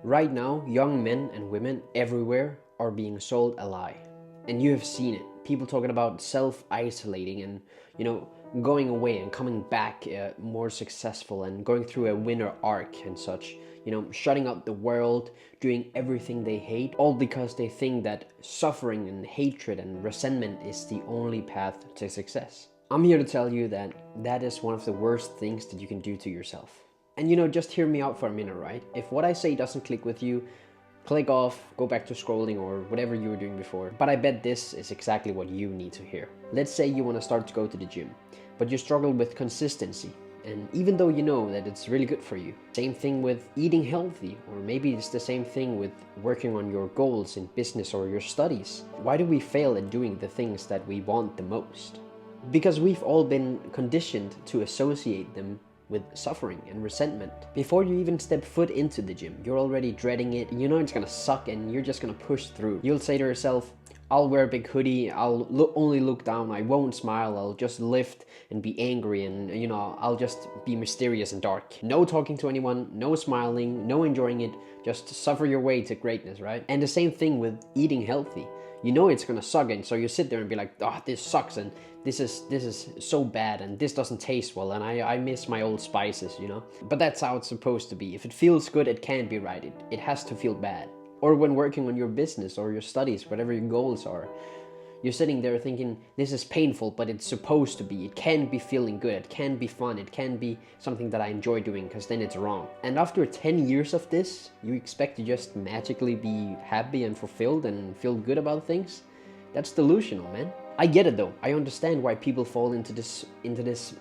Right now, young men and women everywhere are being sold a lie. And you have seen it. People talking about self-isolating and, going away and coming back more successful and going through a winter arc and such. Shutting out the world, doing everything they hate, all because they think that suffering and hatred and resentment is the only path to success. I'm here to tell you that that is one of the worst things that you can do to yourself. And just hear me out for a minute, right? If what I say doesn't click with you, click off, go back to scrolling or whatever you were doing before. But I bet this is exactly what you need to hear. Let's say you want to start to go to the gym, but you struggle with consistency. And even though you know that it's really good for you, same thing with eating healthy, or maybe it's the same thing with working on your goals in business or your studies. Why do we fail at doing the things that we want the most? Because we've all been conditioned to associate them with suffering and resentment. Before you even step foot into the gym, you're already dreading it. You know it's gonna suck and you're just gonna push through. You'll say to yourself, I'll wear a big hoodie, I'll only look down, I won't smile, I'll just lift and be angry and I'll just be mysterious and dark. No talking to anyone, no smiling, no enjoying it, just suffer your way to greatness, right? And the same thing with eating healthy. You know it's gonna suck, and so you sit there and be like, oh, this sucks, and this is so bad, and this doesn't taste well, and I miss my old spices, But that's how it's supposed to be. If it feels good, it can't be right. It has to feel bad. Or when working on your business or your studies, whatever your goals are, you're sitting there thinking, this is painful, but it's supposed to be. It can be feeling good. It can be fun. It can be something that I enjoy doing, because then it's wrong. And after 10 years of this, you expect to just magically be happy and fulfilled and feel good about things? That's delusional, man. I get it though. I understand why people fall into this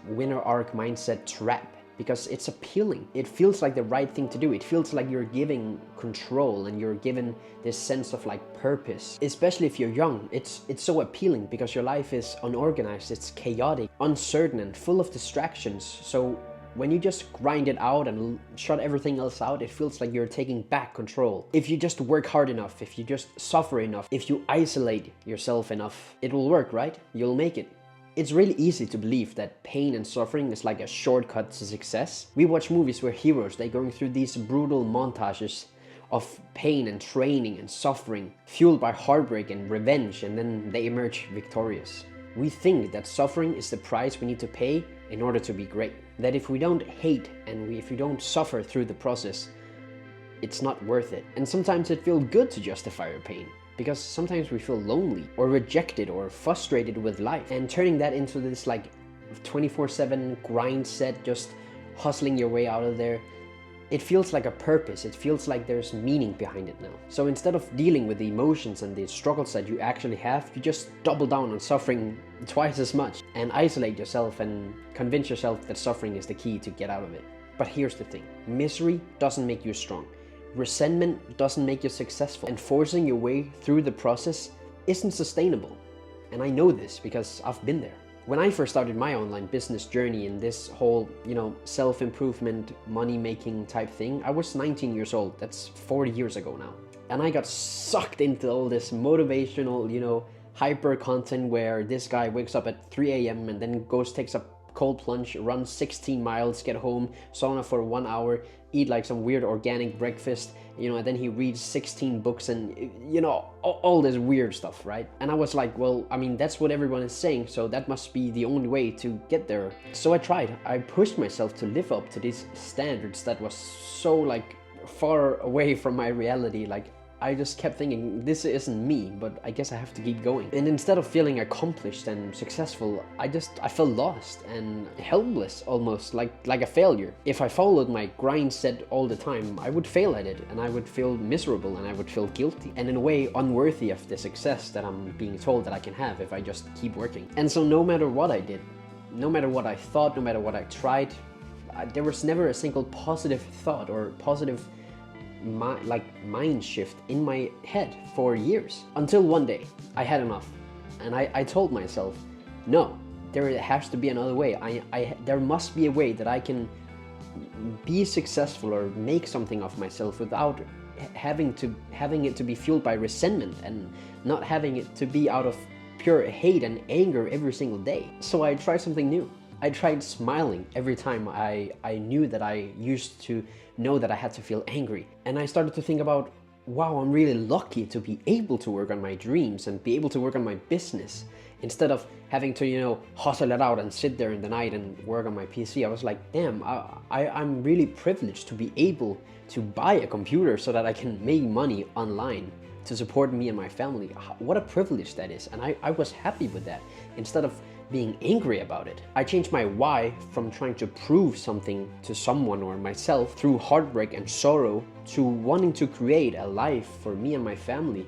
winner arc mindset trap. Because it's appealing. It feels like the right thing to do. It feels like you're giving control and you're given this sense of purpose. Especially if you're young, it's so appealing because your life is unorganized, it's chaotic, uncertain and full of distractions. So when you just grind it out and shut everything else out, it feels like you're taking back control. If you just work hard enough, if you just suffer enough, if you isolate yourself enough, it will work, right? You'll make it. It's really easy to believe that pain and suffering is like a shortcut to success. We watch movies where heroes, they're going through these brutal montages of pain and training and suffering, fueled by heartbreak and revenge, and then they emerge victorious. We think that suffering is the price we need to pay in order to be great. That if we don't hate and if we don't suffer through the process, it's not worth it. And sometimes it feels good to justify our pain. Because sometimes we feel lonely or rejected or frustrated with life, and turning that into this 24/7 grind set, just hustling your way out of there, it feels like a purpose. It feels like there's meaning behind it now. So instead of dealing with the emotions and the struggles that you actually have, you just double down on suffering twice as much and isolate yourself and convince yourself that suffering is the key to get out of it. But here's the thing. Misery doesn't make you strong. Resentment doesn't make you successful, and forcing your way through the process isn't sustainable. And I know this because I've been there. When I first started my online business journey in this whole, self-improvement, money-making type thing, I was 19 years old. That's 40 years ago now. And I got sucked into all this motivational, hyper content where this guy wakes up at 3 a.m. and then takes a cold plunge, run 16 miles, get home, sauna for 1 hour, eat some weird organic breakfast, and then he reads 16 books and, all this weird stuff, right? And I was like, well, that's what everyone is saying, so that must be the only way to get there. So I tried. I pushed myself to live up to these standards that was so far away from my reality. I just kept thinking, this isn't me, but I guess I have to keep going. And instead of feeling accomplished and successful, I felt lost and helpless, almost like a failure. If I followed my grind set all the time, I would fail at it, and I would feel miserable, and I would feel guilty, and in a way unworthy of the success that I'm being told that I can have if I just keep working. And so no matter what I did, no matter what I thought, no matter what I tried, there was never a single positive thought or positive mind shift in my head for years, until one day I had enough, and I told myself, no, there has to be another way. There must be a way that I can be successful or make something of myself without having it to be fueled by resentment, and not having it to be out of pure hate and anger every single day. So I tried something new. I tried smiling every time I knew that I used to know that I had to feel angry. And I started to think about, wow, I'm really lucky to be able to work on my dreams and be able to work on my business instead of having to, hustle it out and sit there in the night and work on my PC. I was like, damn, I'm really privileged to be able to buy a computer so that I can make money online to support me and my family. What a privilege that is. And I was happy with that instead of being angry about it. I changed my why from trying to prove something to someone or myself through heartbreak and sorrow to wanting to create a life for me and my family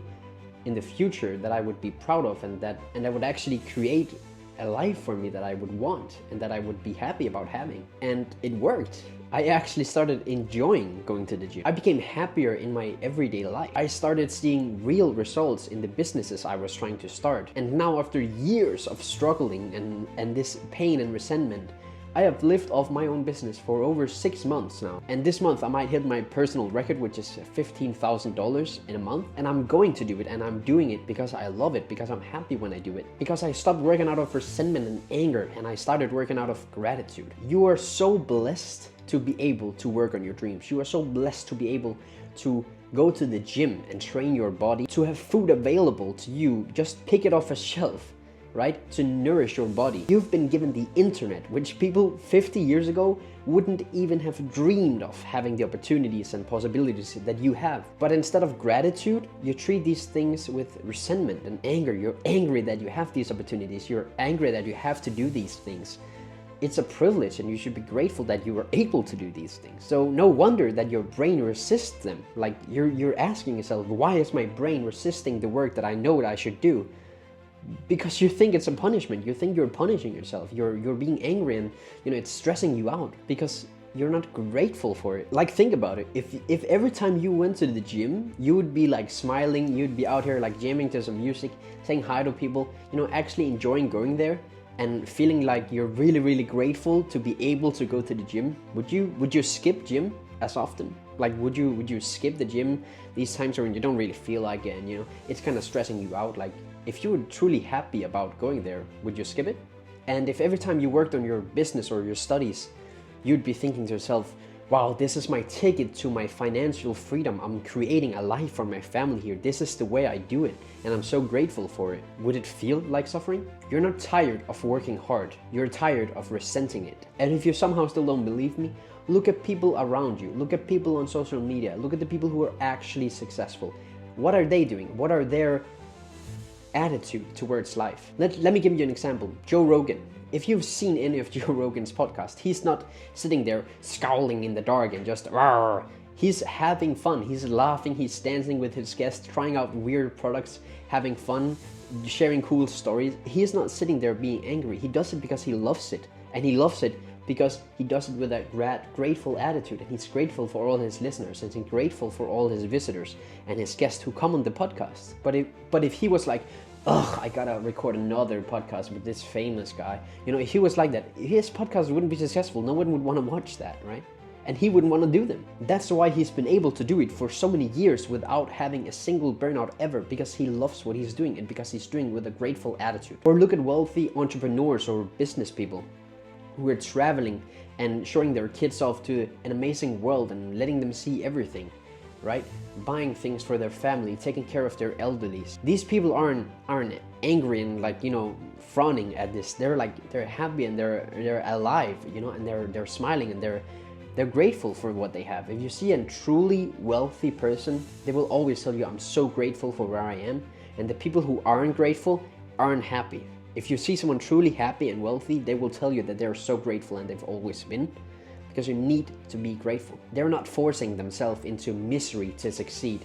in the future that I would be proud of, and that would actually create a life for me that I would want and that I would be happy about having. And it worked. I actually started enjoying going to the gym. I became happier in my everyday life. I started seeing real results in the businesses I was trying to start. And now, after years of struggling and this pain and resentment, I have lived off my own business for over 6 months now. And this month I might hit my personal record, which is $15,000 in a month. And I'm going to do it, and I'm doing it because I love it, because I'm happy when I do it. Because I stopped working out of resentment and anger, and I started working out of gratitude. You are so blessed to be able to work on your dreams. You are so blessed to be able to go to the gym and train your body, to have food available to you. Just pick it off a shelf, right? To nourish your body. You've been given the internet, which people 50 years ago wouldn't even have dreamed of having the opportunities and possibilities that you have. But instead of gratitude, you treat these things with resentment and anger. You're angry that you have these opportunities. You're angry that you have to do these things. It's a privilege, and you should be grateful that you were able to do these things. So no wonder that your brain resists them. Like you're asking yourself, why is my brain resisting the work that I know that I should do? Because you think it's a punishment. You think you're punishing yourself. You're being angry, and it's stressing you out because you're not grateful for it. Like, think about it. If every time you went to the gym, you would be like smiling, you'd be out here like jamming to some music, saying hi to people, actually enjoying going there and feeling like you're really, really grateful to be able to go to the gym, would you skip gym as often? Like, would you skip the gym these times when you don't really feel like it, and it's kind of stressing you out? Like, if you were truly happy about going there, would you skip it? And if every time you worked on your business or your studies, you'd be thinking to yourself, wow, this is my ticket to my financial freedom. I'm creating a life for my family here. This is the way I do it, and I'm so grateful for it. Would it feel like suffering? You're not tired of working hard. You're tired of resenting it. And if you somehow still don't believe me, look at people around you. Look at people on social media. Look at the people who are actually successful. What are they doing? What are their attitude towards life? Let me give you an example. Joe Rogan. If you've seen any of Joe Rogan's podcast, he's not sitting there scowling in the dark and just rawr. He's having fun. He's laughing. He's dancing with his guests, trying out weird products, having fun, sharing cool stories. He's not sitting there being angry. He does it because he loves it. And he loves it because he does it with a grateful attitude. And he's grateful for all his listeners, and he's grateful for all his visitors and his guests who come on the podcast. But if he was like, ugh, I gotta record another podcast with this famous guy, if he was like that, his podcast wouldn't be successful. No one would want to watch that, right? And he wouldn't want to do them. That's why he's been able to do it for so many years without having a single burnout ever, because he loves what he's doing and because he's doing it with a grateful attitude. Or look at wealthy entrepreneurs or business people who are traveling and showing their kids off to an amazing world and letting them see everything, right? Buying things for their family, taking care of their elderlies. These people aren't angry and like, frowning at this. They're happy, and they're alive, and they're smiling, and they're grateful for what they have. If you see a truly wealthy person, they will always tell you, I'm so grateful for where I am. And the people who aren't grateful aren't happy. If you see someone truly happy and wealthy, they will tell you that they're so grateful, and they've always been. Because you need to be grateful. They're not forcing themselves into misery to succeed.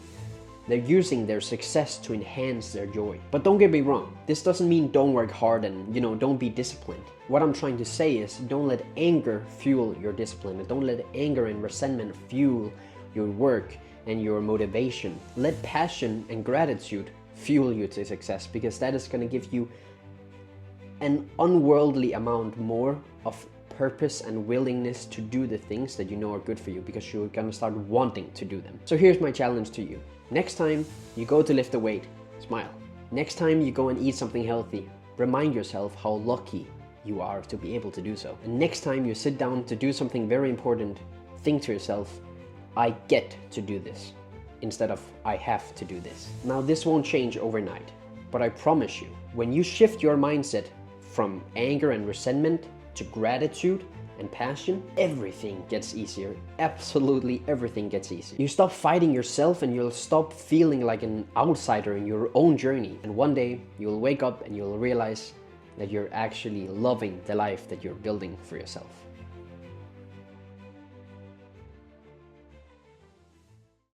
They're using their success to enhance their joy. But don't get me wrong, this doesn't mean don't work hard and, don't be disciplined. What I'm trying to say is, don't let anger fuel your discipline. And don't let anger and resentment fuel your work and your motivation. Let passion and gratitude fuel you to success, because that is going to give you an unworldly amount more of purpose and willingness to do the things that you know are good for you, because you're gonna start wanting to do them. So here's my challenge to you. Next time you go to lift a weight, smile. Next time you go and eat something healthy, remind yourself how lucky you are to be able to do so. And next time you sit down to do something very important, think to yourself, I get to do this, instead of I have to do this. Now, this won't change overnight, but I promise you, when you shift your mindset from anger and resentment to gratitude and passion, everything gets easier. Absolutely everything gets easier. You stop fighting yourself and you'll stop feeling like an outsider in your own journey. And one day you'll wake up and you'll realize that you're actually loving the life that you're building for yourself.